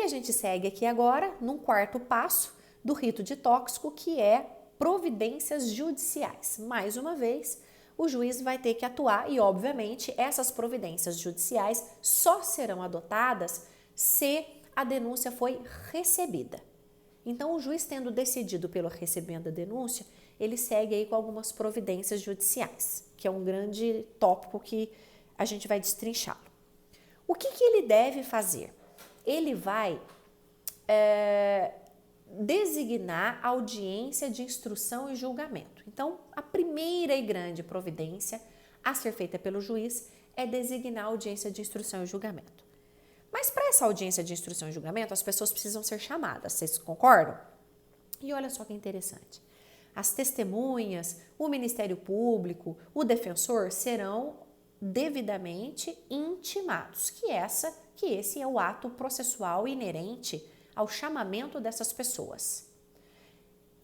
a gente segue aqui agora num quarto passo do rito de tóxico, que é providências judiciais. Mais uma vez, o juiz vai ter que atuar e, obviamente, essas providências judiciais só serão adotadas se a denúncia foi recebida. Então, o juiz, tendo decidido pelo recebimento da denúncia, ele segue aí com algumas providências judiciais, que é um grande tópico que a gente vai destrinchá-lo. O que ele deve fazer? Ele vai designar audiência de instrução e julgamento. Então, a primeira e grande providência a ser feita pelo juiz é designar audiência de instrução e julgamento. Mas para essa audiência de instrução e julgamento, as pessoas precisam ser chamadas, vocês concordam? E olha só que interessante. As testemunhas, o Ministério Público, o defensor serão devidamente intimados, que esse é o ato processual inerente ao chamamento dessas pessoas.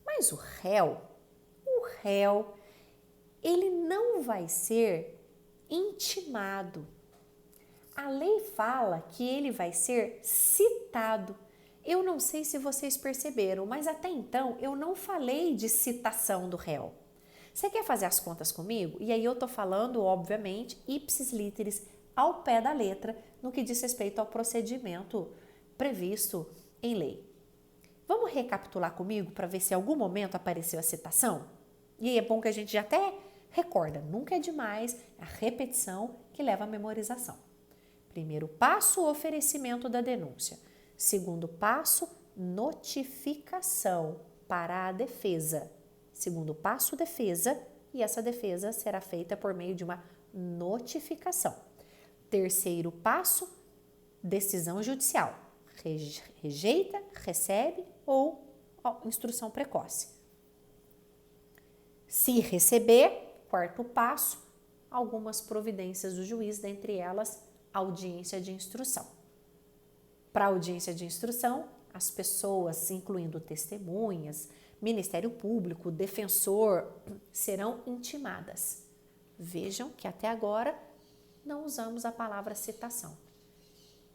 Mas o réu, ele não vai ser intimado. A lei fala que ele vai ser citado. Eu não sei se vocês perceberam, mas até então eu não falei de citação do réu. Você quer fazer as contas comigo? E aí eu tô falando, obviamente, ipsis literis, ao pé da letra, no que diz respeito ao procedimento previsto em lei. Vamos recapitular comigo para ver se em algum momento apareceu a citação? E aí é bom que a gente já até recorda, nunca é demais a repetição que leva à memorização. Primeiro passo, oferecimento da denúncia. Segundo passo, notificação para a defesa. Segundo passo, defesa, e essa defesa será feita por meio de uma notificação. Terceiro passo, decisão judicial. Rejeita, recebe ou instrução precoce. Se receber, quarto passo, algumas providências do juiz, dentre elas, audiência de instrução. Para a audiência de instrução, as pessoas, incluindo testemunhas, Ministério Público, defensor, serão intimadas. Vejam que até agora não usamos a palavra citação.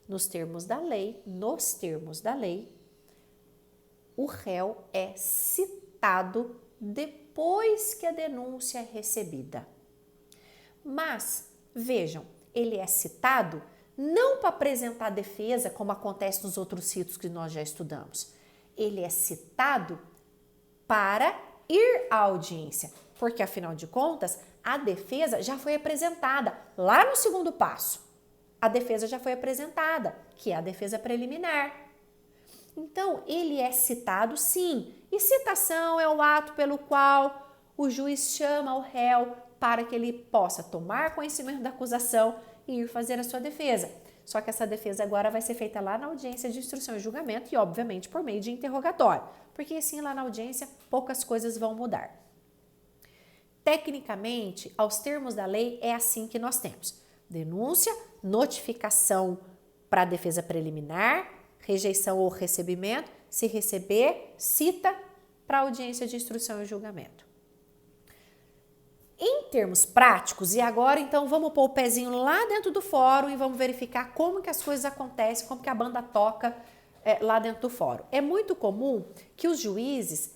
Nos termos da lei, o réu é citado depois que a denúncia é recebida. Mas, vejam, ele é citado não para apresentar defesa, como acontece nos outros ritos que nós já estudamos. Ele é citado para ir à audiência, porque afinal de contas, a defesa já foi apresentada lá no segundo passo. A defesa já foi apresentada, que é a defesa preliminar. Então, ele é citado sim, e citação é o ato pelo qual o juiz chama o réu para que ele possa tomar conhecimento da acusação e ir fazer a sua defesa. Só que essa defesa agora vai ser feita lá na audiência de instrução e julgamento e, obviamente, por meio de interrogatório, porque assim lá na audiência poucas coisas vão mudar. Tecnicamente, aos termos da lei, é assim que nós temos: denúncia, notificação para a defesa preliminar, rejeição ou recebimento, se receber, cita para a audiência de instrução e julgamento. Em termos práticos, e agora então vamos pôr o pezinho lá dentro do fórum e vamos verificar como que as coisas acontecem, como que a banda toca lá dentro do fórum. É muito comum que os juízes,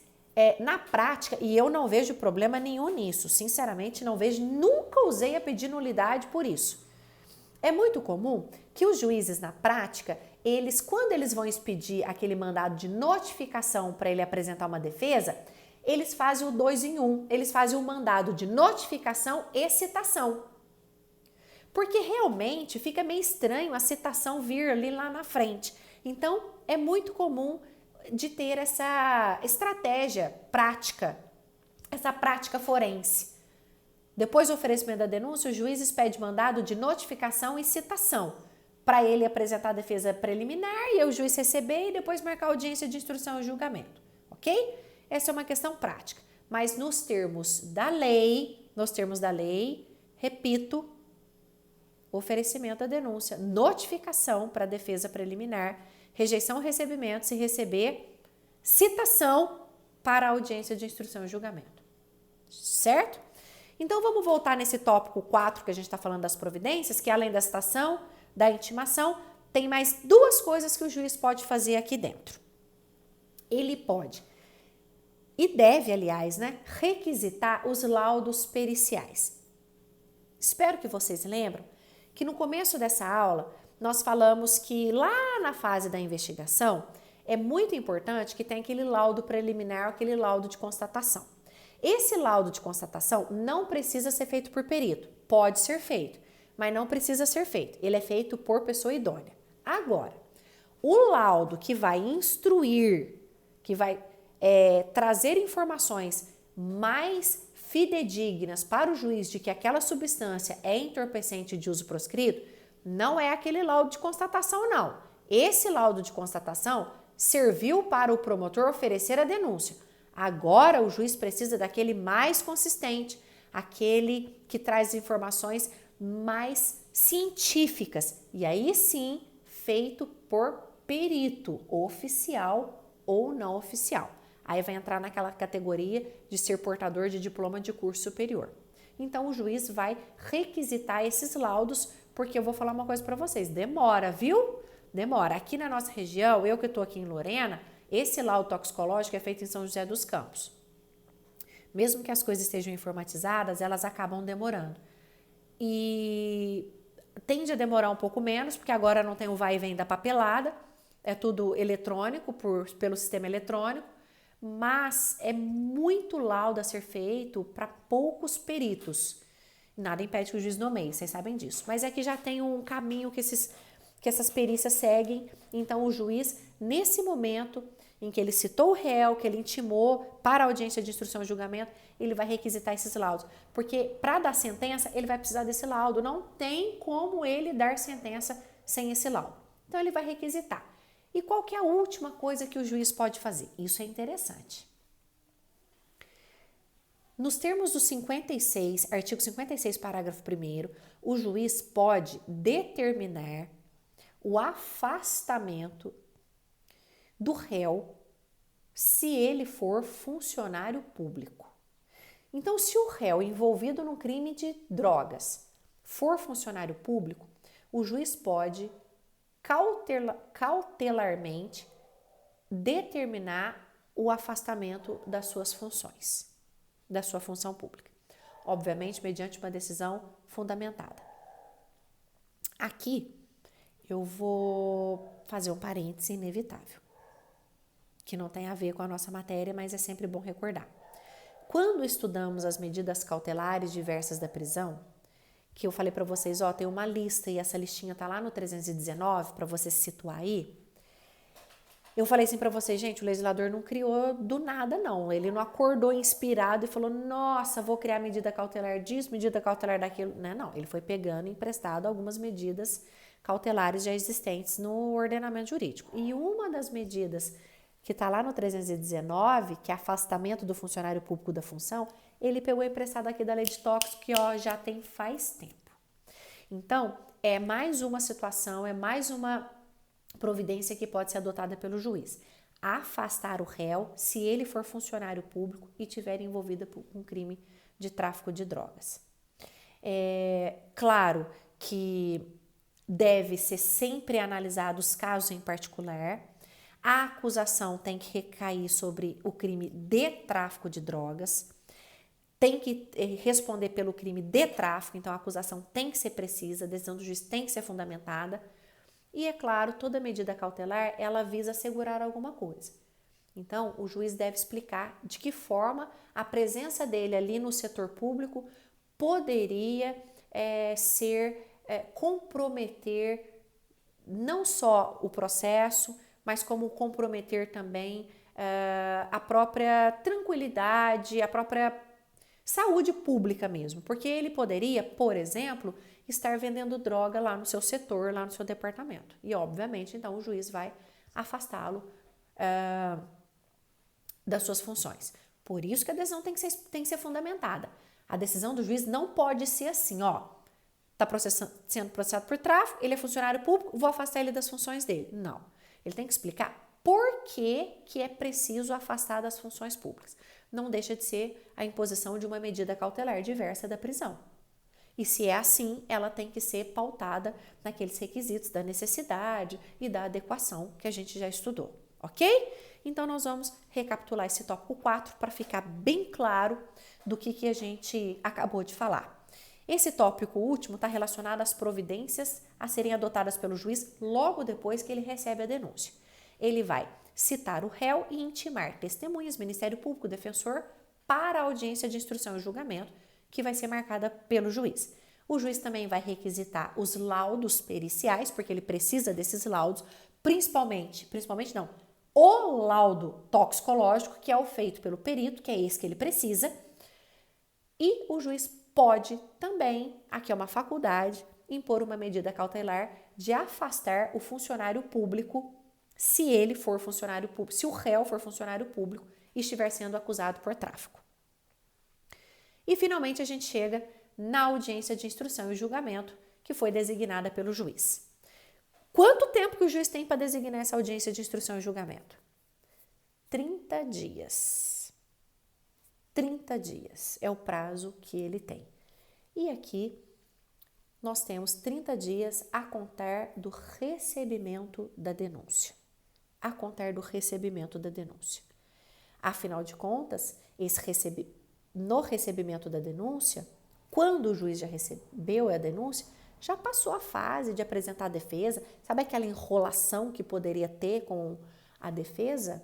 na prática, e eu não vejo problema nenhum nisso, sinceramente não vejo, nunca usei a pedir nulidade por isso. É muito comum que os juízes na prática, quando eles vão expedir aquele mandado de notificação para ele apresentar uma defesa, eles fazem o 2 em 1, eles fazem o mandado de notificação e citação. Porque realmente fica meio estranho a citação vir ali lá na frente. Então, é muito comum de ter essa estratégia prática, essa prática forense. Depois do oferecimento da denúncia, o juiz expede mandado de notificação e citação para ele apresentar a defesa preliminar e o juiz receber e depois marcar a audiência de instrução e julgamento, ok? Essa é uma questão prática, mas nos termos da lei, repito, oferecimento da denúncia, notificação para a defesa preliminar, rejeição ou recebimento, se receber, citação para a audiência de instrução e julgamento, certo? Então, vamos voltar nesse tópico 4 que a gente está falando das providências, que além da citação, da intimação, tem mais duas coisas que o juiz pode fazer aqui dentro. Ele pode e deve, aliás, né, requisitar os laudos periciais. Espero que vocês lembrem que no começo dessa aula nós falamos que lá na fase da investigação é muito importante que tenha aquele laudo preliminar, aquele laudo de constatação. Esse laudo de constatação não precisa ser feito por perito, pode ser feito, mas não precisa ser feito. Ele é feito por pessoa idônea. Agora, o laudo que vai instruir, que vai trazer informações mais fidedignas para o juiz de que aquela substância é entorpecente de uso proscrito, não é aquele laudo de constatação, não. Esse laudo de constatação serviu para o promotor oferecer a denúncia. Agora o juiz precisa daquele mais consistente, aquele que traz informações mais científicas. E aí sim, feito por perito, oficial ou não oficial. Aí vai entrar naquela categoria de ser portador de diploma de curso superior. Então o juiz vai requisitar esses laudos, porque eu vou falar uma coisa para vocês, demora, viu? Demora. Aqui na nossa região, eu que estou aqui em Lorena, esse laudo toxicológico é feito em São José dos Campos. Mesmo que as coisas estejam informatizadas, elas acabam demorando. E tende a demorar um pouco menos, porque agora não tem o vai e vem da papelada, é tudo eletrônico, pelo sistema eletrônico, mas é muito laudo a ser feito para poucos peritos. Nada impede que o juiz nomeie, vocês sabem disso. Mas é que já tem um caminho que essas perícias seguem, então o juiz, nesse momento em que ele citou o réu, que ele intimou para a audiência de instrução e julgamento, ele vai requisitar esses laudos, porque para dar sentença, ele vai precisar desse laudo, não tem como ele dar sentença sem esse laudo. Então ele vai requisitar. E qual que é a última coisa que o juiz pode fazer? Isso é interessante. Nos termos do 56, artigo 56, parágrafo 1º, o juiz pode determinar o afastamento do réu se ele for funcionário público. Então, se o réu envolvido num crime de drogas for funcionário público, o juiz pode cautelarmente determinar o afastamento das suas funções, da sua função pública. Obviamente, mediante uma decisão fundamentada. Aqui, eu vou fazer um parêntese inevitável, que não tem a ver com a nossa matéria, mas é sempre bom recordar. Quando estudamos as medidas cautelares diversas da prisão, que eu falei para vocês, ó, tem uma lista e essa listinha tá lá no 319 para você se situar aí. Eu falei assim para vocês, gente, o legislador não criou do nada não, ele não acordou inspirado e falou, nossa, vou criar medida cautelar disso, medida cautelar daquilo, não, ele foi pegando emprestado algumas medidas cautelares já existentes no ordenamento jurídico. E uma das medidas que está lá no 319, que é afastamento do funcionário público da função, ele pegou emprestado aqui da lei de tóxicos, que já tem faz tempo. Então, é mais uma situação, é mais uma providência que pode ser adotada pelo juiz. Afastar o réu se ele for funcionário público e estiver envolvido com crime de tráfico de drogas. É claro que deve ser sempre analisado os casos em particular. A acusação tem que recair sobre o crime de tráfico de drogas, tem que responder pelo crime de tráfico, então a acusação tem que ser precisa, a decisão do juiz tem que ser fundamentada. E é claro, toda medida cautelar, ela visa assegurar alguma coisa. Então, o juiz deve explicar de que forma a presença dele ali no setor público poderia comprometer não só o processo, mas como comprometer também a própria tranquilidade, a própria saúde pública mesmo. Porque ele poderia, por exemplo, estar vendendo droga lá no seu setor, lá no seu departamento. E, obviamente, então, o juiz vai afastá-lo das suas funções. Por isso que a decisão tem que ser fundamentada. A decisão do juiz não pode ser assim, está sendo processado por tráfico, ele é funcionário público, vou afastar ele das funções dele. Não. Ele tem que explicar por que é preciso afastar das funções públicas. Não deixa de ser a imposição de uma medida cautelar diversa da prisão. E se é assim, ela tem que ser pautada naqueles requisitos da necessidade e da adequação que a gente já estudou, ok? Então, nós vamos recapitular esse tópico 4 para ficar bem claro do que a gente acabou de falar. Esse tópico último está relacionado às providências a serem adotadas pelo juiz logo depois que ele recebe a denúncia. Ele vai citar o réu e intimar testemunhas, Ministério Público, defensor, para a audiência de instrução e julgamento, que vai ser marcada pelo juiz. O juiz também vai requisitar os laudos periciais, porque ele precisa desses laudos, principalmente não, o laudo toxicológico, que é o feito pelo perito, que é esse que ele precisa, e o juiz pode também, aqui é uma faculdade, impor uma medida cautelar de afastar o funcionário público, se ele for funcionário público, se o réu for funcionário público e estiver sendo acusado por tráfico. E finalmente a gente chega na audiência de instrução e julgamento, que foi designada pelo juiz. Quanto tempo que o juiz tem para designar essa audiência de instrução e julgamento? 30 dias. 30 dias é o prazo que ele tem. E aqui nós temos 30 dias a contar do recebimento da denúncia. A contar do recebimento da denúncia. Afinal de contas, no recebimento da denúncia, quando o juiz já recebeu a denúncia, já passou a fase de apresentar a defesa. Sabe aquela enrolação que poderia ter com a defesa?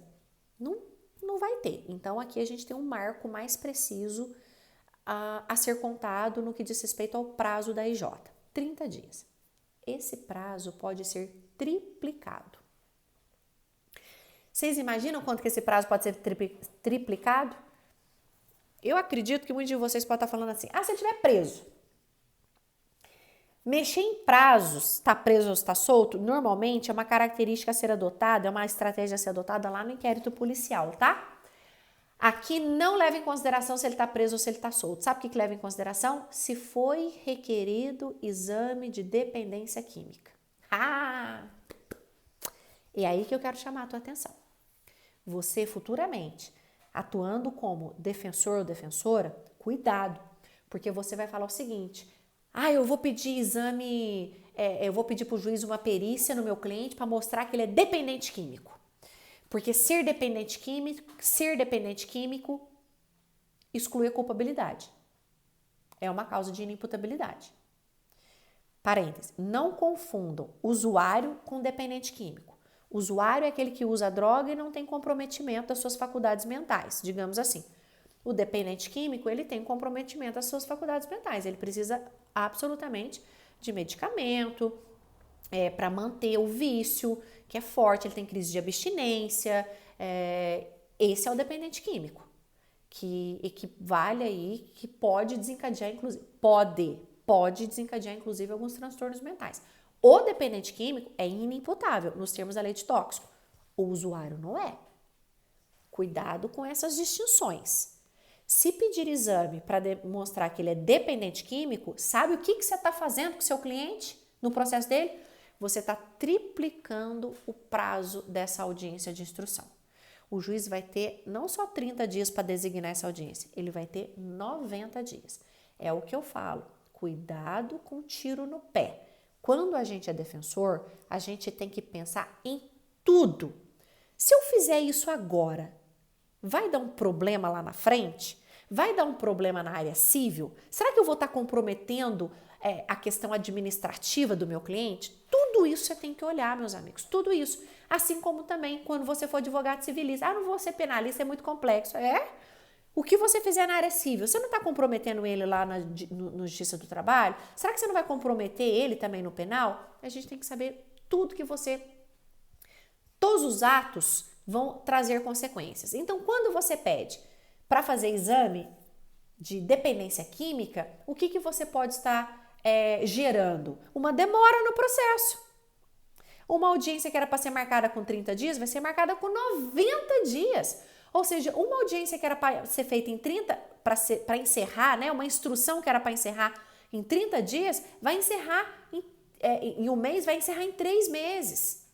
Não vai ter. Então, aqui a gente tem um marco mais preciso a ser contado no que diz respeito ao prazo da IJ. 30 dias. Esse prazo pode ser triplicado. Vocês imaginam quanto que esse prazo pode ser triplicado? Eu acredito que muitos de vocês podem estar falando assim, se ele estiver preso. Mexer em prazos, está preso ou está solto, normalmente é uma característica a ser adotada, é uma estratégia a ser adotada lá no inquérito policial, tá? Aqui não leva em consideração se ele está preso ou se ele está solto. Sabe o que leva em consideração? Se foi requerido exame de dependência química. É aí que eu quero chamar a tua atenção. Você futuramente, atuando como defensor ou defensora, cuidado, porque você vai falar o seguinte, eu vou pedir exame, eu vou pedir para o juiz uma perícia no meu cliente para mostrar que ele é dependente químico. Porque ser dependente químico exclui a culpabilidade. É uma causa de inimputabilidade. Parênteses, não confundam usuário com dependente químico. Usuário é aquele que usa a droga e não tem comprometimento das suas faculdades mentais, digamos assim. O dependente químico, ele tem comprometimento das suas faculdades mentais, ele precisa absolutamente de medicamento para manter o vício, que é forte, ele tem crise de abstinência, esse é o dependente químico, que equivale aí, que pode desencadear, inclusive, pode desencadear, inclusive, alguns transtornos mentais. O dependente químico é inimputável, nos termos da lei de tóxico. O usuário não é. Cuidado com essas distinções. Se pedir exame para demonstrar que ele é dependente químico, sabe o que você está fazendo com o seu cliente no processo dele? Você está triplicando o prazo dessa audiência de instrução. O juiz vai ter não só 30 dias para designar essa audiência, ele vai ter 90 dias. É o que eu falo, cuidado com tiro no pé. Quando a gente é defensor, a gente tem que pensar em tudo. Se eu fizer isso agora, vai dar um problema lá na frente? Vai dar um problema na área civil? Será que eu vou estar comprometendo a questão administrativa do meu cliente? Tudo isso você tem que olhar, meus amigos, tudo isso. Assim como também quando você for advogado civilista. Não vou ser penalista, é muito complexo. O que você fizer na área civil, você não está comprometendo ele lá no Justiça do Trabalho? Será que você não vai comprometer ele também no penal? A gente tem que saber tudo que todos os atos vão trazer consequências. Então, quando você pede para fazer exame de dependência química, o que você pode estar gerando? Uma demora no processo. Uma audiência que era para ser marcada com 30 dias vai ser marcada com 90 dias. Ou seja, uma audiência que era para ser feita em 30, para encerrar, né, uma instrução que era para encerrar em 30 dias, vai encerrar em um mês, vai encerrar em 3 meses.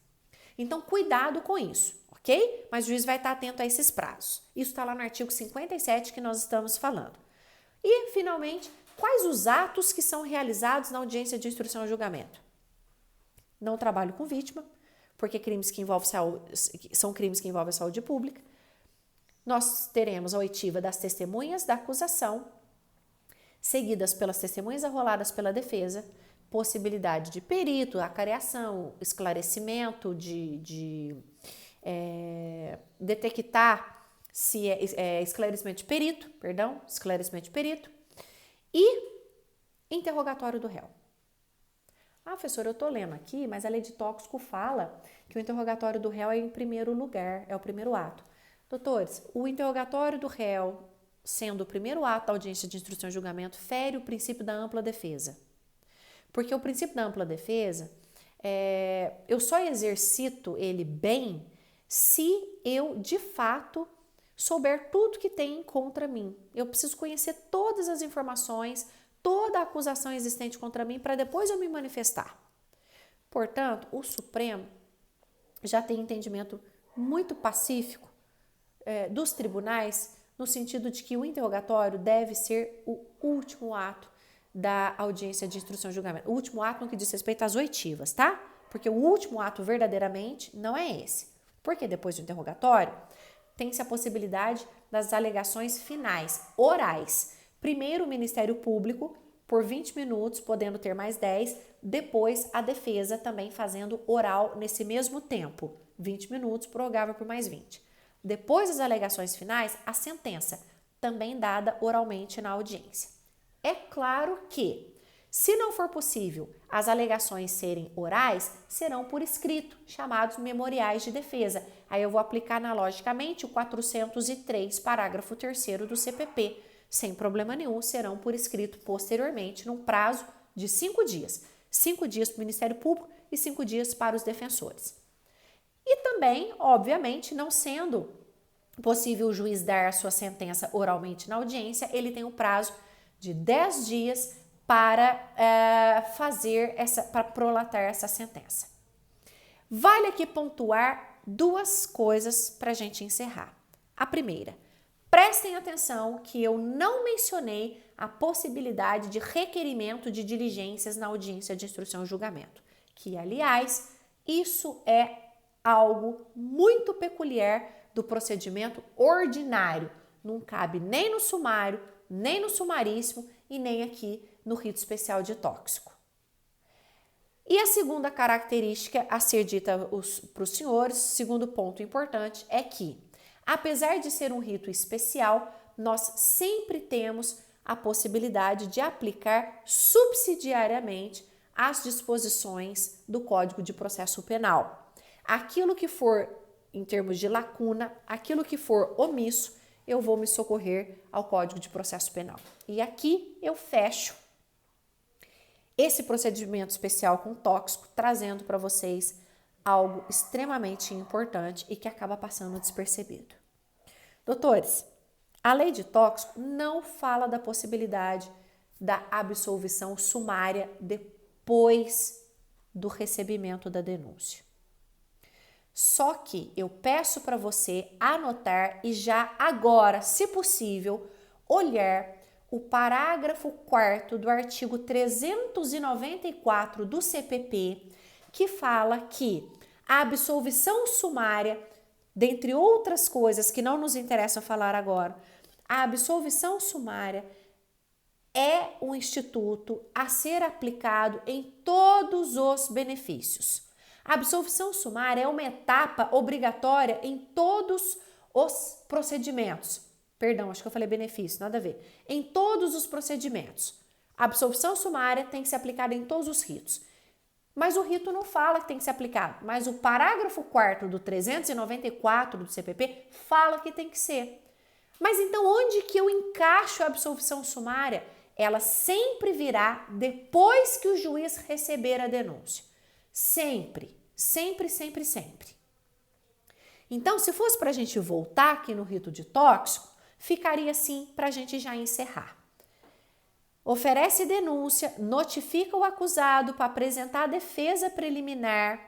Então, cuidado com isso, ok? Mas o juiz vai estar atento a esses prazos. Isso está lá no artigo 57 que nós estamos falando. E, finalmente, Quais os atos que são realizados na audiência de instrução e julgamento? Não trabalho com vítima, porque crimes que envolvem são crimes que envolvem a saúde pública. Nós teremos a oitiva das testemunhas da acusação, seguidas pelas testemunhas arroladas pela defesa, possibilidade de perito, acareação, esclarecimento, de detectar se esclarecimento de perito e interrogatório do réu. Ah, professor, eu estou lendo aqui, mas a lei de tóxico fala que o interrogatório do réu é em primeiro lugar, é o primeiro ato. Doutores, o interrogatório do réu, sendo o primeiro ato da audiência de instrução e julgamento, fere o princípio da ampla defesa. Porque o princípio da ampla defesa, eu só exercito ele bem se eu, de fato, souber tudo que tem contra mim. Eu preciso conhecer todas as informações, toda a acusação existente contra mim para depois eu me manifestar. Portanto, o Supremo já tem entendimento muito pacífico dos tribunais no sentido de que o interrogatório deve ser o último ato da audiência de instrução e julgamento. O último ato no que diz respeito às oitivas, tá? Porque o último ato verdadeiramente não é esse. Porque depois do interrogatório tem-se a possibilidade das alegações finais, orais. Primeiro o Ministério Público, por 20 minutos, podendo ter mais 10, depois a defesa também fazendo oral nesse mesmo tempo, 20 minutos, prorrogável por mais 20. Depois das alegações finais, a sentença, também dada oralmente na audiência. É claro que, se não for possível as alegações serem orais, serão por escrito, chamados memoriais de defesa. Aí eu vou aplicar analogicamente o 403, parágrafo 3º do CPP. Sem problema nenhum, serão por escrito posteriormente, num prazo de 5 dias. 5 dias para o Ministério Público e 5 dias para os defensores. E também, obviamente, não sendo possível o juiz dar a sua sentença oralmente na audiência, ele tem um prazo de 10 dias para para prolatar essa sentença. Vale aqui pontuar duas coisas para a gente encerrar. A primeira, prestem atenção que eu não mencionei a possibilidade de requerimento de diligências na audiência de instrução e julgamento, que, aliás, isso é algo muito peculiar do procedimento ordinário. Não cabe nem no sumário, nem no sumaríssimo e nem aqui no rito especial de tóxico. E a segunda característica a ser dita para os senhores, segundo ponto importante, é que, apesar de ser um rito especial, nós sempre temos a possibilidade de aplicar subsidiariamente as disposições do Código de Processo Penal. Aquilo que for, em termos de lacuna, aquilo que for omisso, eu vou me socorrer ao Código de Processo Penal. E aqui eu fecho esse procedimento especial com tóxico, trazendo para vocês algo extremamente importante e que acaba passando despercebido. Doutores, a lei de tóxico não fala da possibilidade da absolvição sumária depois do recebimento da denúncia. Só que eu peço para você anotar e já agora, se possível, olhar o parágrafo 4º do artigo 394 do CPP, que fala que a absolvição sumária, dentre outras coisas que não nos interessa falar agora, a absolvição sumária é um instituto a ser aplicado em todos os benefícios. A absolvição sumária é uma etapa obrigatória em todos os procedimentos. Perdão, acho que eu falei benefício, nada a ver. Em todos os procedimentos. A absolvição sumária tem que ser aplicada em todos os ritos. Mas o rito não fala que tem que ser aplicado. Mas o parágrafo 4º do 394 do CPP fala que tem que ser. Mas então onde que eu encaixo a absolvição sumária? Ela sempre virá depois que o juiz receber a denúncia. Sempre, sempre, sempre, sempre. Então, se fosse para a gente voltar aqui no rito de tóxico, ficaria assim para a gente já encerrar. Oferece denúncia, notifica o acusado para apresentar a defesa preliminar,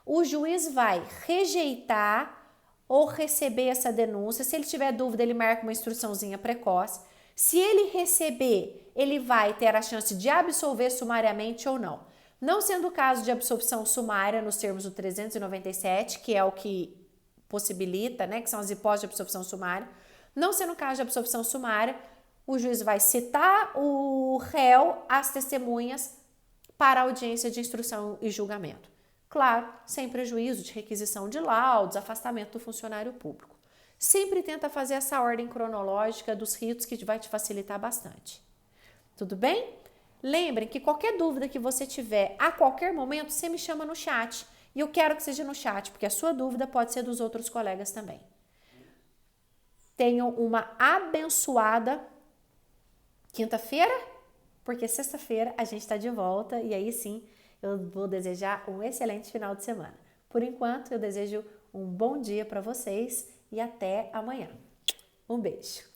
o juiz vai rejeitar ou receber essa denúncia. Se ele tiver dúvida, ele marca uma instruçãozinha precoce. Se ele receber, ele vai ter a chance de absolver sumariamente ou não. Não sendo o caso de absolvição sumária nos termos do 397, que é o que possibilita, né, que são as hipóteses de absolvição sumária, não sendo o caso de absolvição sumária, o juiz vai citar o réu, as testemunhas, para a audiência de instrução e julgamento. Claro, sem prejuízo de requisição de laudos, afastamento do funcionário público. Sempre tenta fazer essa ordem cronológica dos ritos que vai te facilitar bastante. Tudo bem? Lembrem que qualquer dúvida que você tiver a qualquer momento, você me chama no chat. E eu quero que seja no chat, porque a sua dúvida pode ser dos outros colegas também. Tenham uma abençoada quinta-feira, porque sexta-feira a gente está de volta e aí sim eu vou desejar um excelente final de semana. Por enquanto, eu desejo um bom dia para vocês e até amanhã. Um beijo!